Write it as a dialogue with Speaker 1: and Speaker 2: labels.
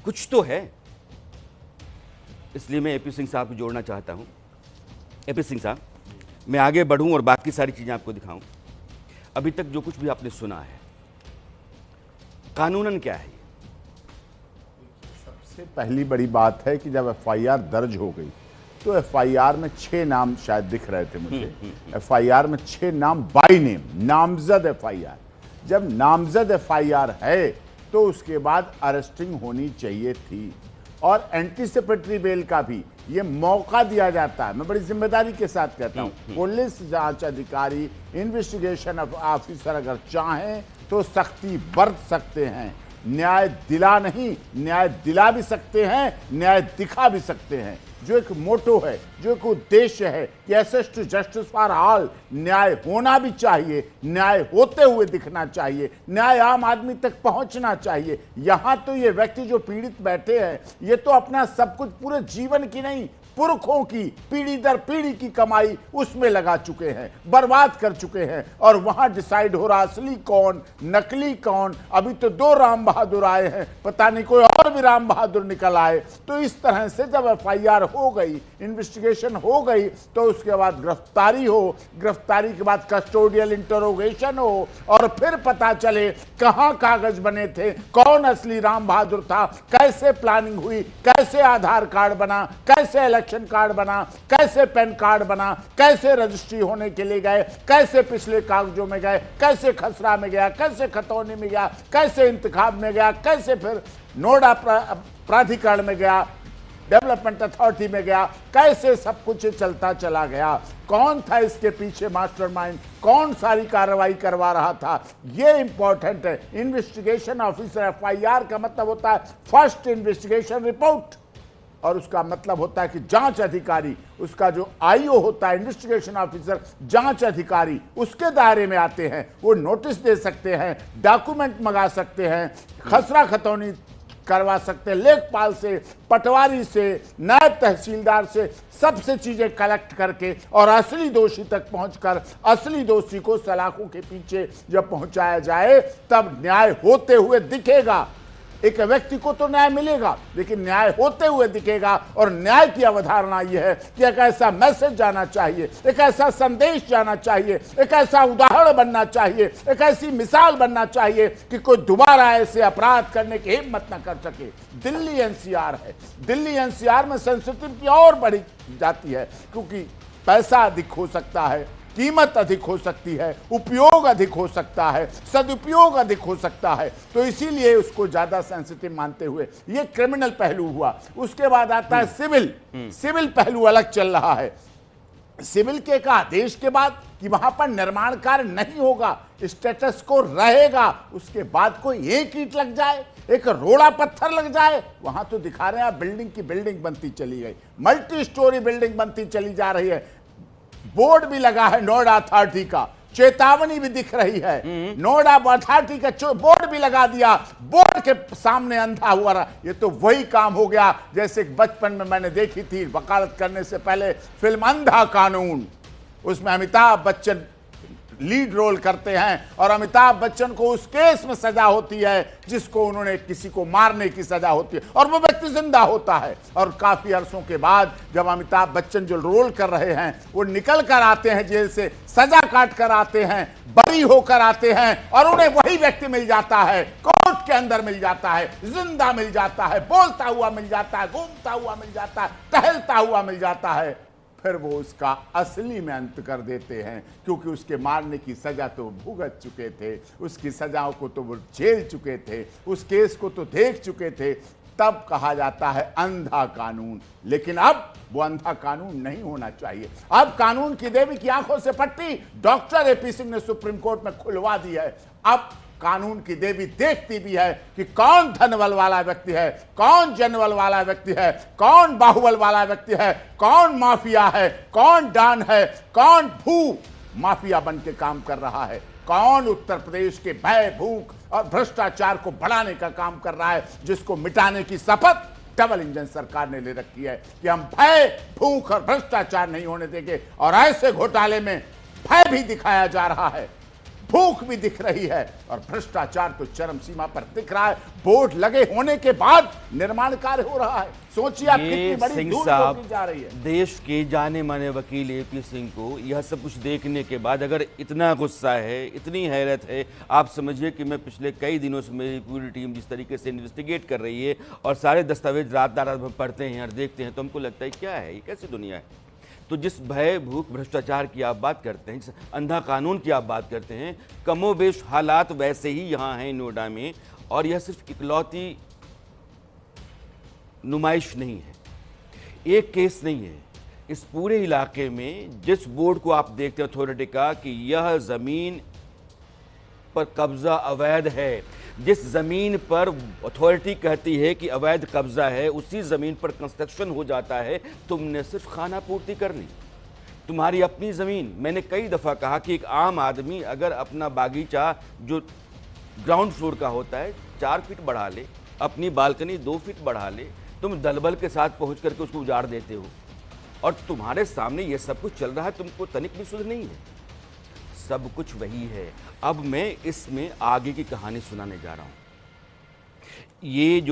Speaker 1: कुछ तो है। इसलिए मैं एपी सिंह साहब को जोड़ना चाहता हूं। एपी सिंह साहब, मैं आगे बढ़ूं और बाकी सारी चीजें आपको दिखाऊं। अभी तक जो कुछ भी आपने सुना है, कानूनन क्या है?
Speaker 2: सबसे पहली बड़ी बात है कि जब एफआईआर दर्ज हो गई तो एफआईआर में 6 नाम शायद दिख रहे थे मुझे। एफआईआर में 6 नाम बाई नेम, नामजद एफआईआर। जब नामजद एफआईआर है तो उसके बाद अरेस्टिंग होनी चाहिए थी और एंटीसिपेटरी बेल का भी ये मौका दिया जाता है। मैं बड़ी जिम्मेदारी के साथ कहता हूं, पुलिस जांच अधिकारी, इन्वेस्टिगेशन ऑफिसर अगर चाहें तो सख्ती बरत सकते हैं। न्याय दिला नहीं, न्याय दिला भी सकते हैं, न्याय दिखा भी सकते हैं। जो एक मोटो है, जो एक उद्देश्य है कि access to justice for all, न्याय होना भी चाहिए, न्याय होते हुए दिखना चाहिए, न्याय आम आदमी तक पहुंचना चाहिए। यहां तो ये व्यक्ति जो पीड़ित बैठे हैं, ये तो अपना सब कुछ पूरे जीवन की नहीं, पुरखों की पीढ़ी दर पीढ़ी की कमाई उसमें लगा चुके हैं, बर्बाद कर चुके हैं। और वहां डिसाइड हो रहा असली कौन, नकली कौन। अभी तो 2 राम बहादुर आए हैं, पता नहीं कोई और भी राम बहादुर निकल आए। तो इस तरह से जब एफआईआर हो गई, इन्वेस्टिगेशन हो गई, तो उसके बाद गिरफ्तारी हो, गिरफ्तारी के बाद कस्टोडियल इंटरोगेशन हो और फिर पता चले कहां कागज बने थे, कौन असली राम बहादुर था, कैसे प्लानिंग हुई, कैसे आधार कार्ड बना, कैसे इलेक्शन कार्ड बना, कैसे पैन कार्ड बना, कैसे रजिस्ट्री होने के लिए गए, कैसे पिछले कागजों में गए, कैसे खसरा में गया, कैसे खतौनी में गया, कैसे इंतखाब में गया, कैसे फिर नोडा प्राधिकरण में गया, डेवलपमेंट अथॉरिटी में गया, कैसे सब कुछ चलता चला गया। कौन था इसके पीछे मास्टरमाइंड, कौन सारी कार्रवाई करवा रहा था, ये इंपॉर्टेंट है। इन्वेस्टिगेशन ऑफिसर, एफआईआर का मतलब होता है फर्स्ट इन्वेस्टिगेशन रिपोर्ट, और उसका मतलब होता है कि जांच अधिकारी, उसका जो आईओ होता है, इन्वेस्टिगेशन ऑफिसर, जांच अधिकारी, उसके दायरे में आते हैं। वो नोटिस दे सकते हैं, डॉक्यूमेंट मंगा सकते हैं, खसरा खतौनी करवा सकते हैं, लेखपाल से, पटवारी से, नायब तहसीलदार से, सबसे चीजें कलेक्ट करके और असली दोषी तक पहुंचकर असली दोषी को सलाखों के पीछे जब पहुंचाया जाए तब न्याय होते हुए दिखेगा। एक व्यक्ति को तो न्याय मिलेगा, लेकिन न्याय होते हुए दिखेगा। और न्याय की अवधारणा यह है कि एक ऐसा मैसेज जाना चाहिए, एक ऐसा संदेश जाना चाहिए, एक ऐसा उदाहरण बनना चाहिए, एक ऐसी मिसाल बनना चाहिए कि कोई दोबारा ऐसे अपराध करने की हिम्मत न कर सके। दिल्ली एनसीआर है, दिल्ली एनसीआर में सेंसिटिविटी और बढ़ी जाती है, क्योंकि पैसा अधिक हो सकता है, कीमत अधिक हो सकती है, उपयोग अधिक हो सकता है, सदुपयोग अधिक हो सकता है। तो इसीलिए उसको ज्यादा सेंसिटिव मानते हुए ये क्रिमिनल पहलू हुआ। उसके बाद आता है सिविल। सिविल पहलू अलग चल रहा है। सिविल के एक आदेश के बाद कि वहां पर निर्माण कार्य नहीं होगा, स्टेटस को रहेगा, उसके बाद कोई एक ईंट लग जाए, एक रोड़ा पत्थर लग जाए, वहां तो दिखा रहे हैं बिल्डिंग की बिल्डिंग बनती चली गई, मल्टी स्टोरी बिल्डिंग बनती चली जा रही है। बोर्ड भी लगा है नोएडा अथॉरिटी का, चेतावनी भी दिख रही है, नोएडा अथॉरिटी का बोर्ड भी लगा दिया, बोर्ड के सामने अंधा हुआ रहा। ये तो वही काम हो गया जैसे बचपन में मैंने देखी थी वकालत करने से पहले फिल्म अंधा कानून। उसमें अमिताभ बच्चन लीड रोल करते हैं और अमिताभ बच्चन को उस केस में सजा होती है जिसको उन्होंने किसी को मारने की सजा होती है और वो व्यक्ति जिंदा होता है। और काफी अरसों के बाद जब अमिताभ बच्चन जो रोल कर रहे हैं वो निकल कर आते हैं जेल से, सजा काट कर आते हैं, बरी होकर आते हैं और उन्हें वही व्यक्ति मिल जाता है, कोर्ट के अंदर मिल जाता है, जिंदा मिल जाता है, बोलता हुआ मिल जाता है, घूमता हुआ मिल जाता है, टहलता हुआ मिल जाता है। फिर वो उसका असली में अंत कर देते हैं, क्योंकि उसके मारने की सजा तो भुगत चुके थे, उसकी सजाओं को तो वो झेल चुके थे, उस केस को तो देख चुके थे। तब कहा जाता है अंधा कानून। लेकिन अब वो अंधा कानून नहीं होना चाहिए। अब कानून की देवी की आंखों से पट्टी डॉक्टर एपी सिंह ने सुप्रीम कोर्ट में खुलवा दी है। अब कानून की देवी देखती भी है कि कौन धनबल वाला व्यक्ति है, कौन जनबल वाला व्यक्ति है, कौन बाहुबल वाला व्यक्ति है, कौन माफिया है, कौन डॉन है, कौन भू माफिया बन के काम कर रहा है, कौन उत्तर प्रदेश के भय, भूख और भ्रष्टाचार को बढ़ाने का काम कर रहा है, जिसको मिटाने की शपथ डबल इंजन सरकार ने ले रखी है कि हम भय, भूख और भ्रष्टाचार नहीं होने देंगे। और ऐसे घोटाले में भय भी दिखाया जा रहा है, भूख भी दिख रही है और भ्रष्टाचार तो चरम सीमा पर दिख रहा है। बोर्ड लगे होने के बाद निर्माण कार्य हो रहा है। सोचिए आप कितनी बड़ी
Speaker 1: सिंह
Speaker 2: धूल
Speaker 1: साहब,
Speaker 2: झोंकी जा रही है।
Speaker 1: देश के जाने माने वकील एपी सिंह को यह सब कुछ देखने के बाद अगर इतना गुस्सा है, इतनी हैरत है, आप समझिए कि मैं पिछले कई दिनों से मेरी पूरी टीम जिस तरीके से इन्वेस्टिगेट कर रही है और सारे दस्तावेज रात हम पढ़ते हैं और देखते हैं तो हमको लगता है क्या है, ये कैसी दुनिया है। तो जिस भय भूख भ्रष्टाचार की आप बात करते हैं, जिस अंधा कानून की आप बात करते हैं, कमोबेश हालात वैसे ही यहाँ हैं नोएडा में। और यह सिर्फ इकलौती नुमाइश नहीं है, एक केस नहीं है। इस पूरे इलाके में जिस बोर्ड को आप देखते हैं अथॉरिटी का कि यह जमीन पर कब्जा अवैध है, जिस जमीन पर अथॉरिटी कहती है कि अवैध कब्जा है, उसी जमीन पर कंस्ट्रक्शन हो जाता है। तुमने सिर्फ खाना पूर्ति कर ली, तुम्हारी अपनी जमीन। मैंने कई दफा कहा कि एक आम आदमी अगर अपना बागीचा जो ग्राउंड फ्लोर का होता है 4 फीट बढ़ा ले, अपनी बालकनी 2 फीट बढ़ा ले, तुम दलबल के साथ पहुंच करके उसको उजाड़ देते हो और तुम्हारे सामने ये सब कुछ चल रहा है, तुमको तनिक भी सुध नहीं है। सब कुछ वही है। अब मैं इसमें आगे की कहानी सुनाने जा रहा हूं। ये जो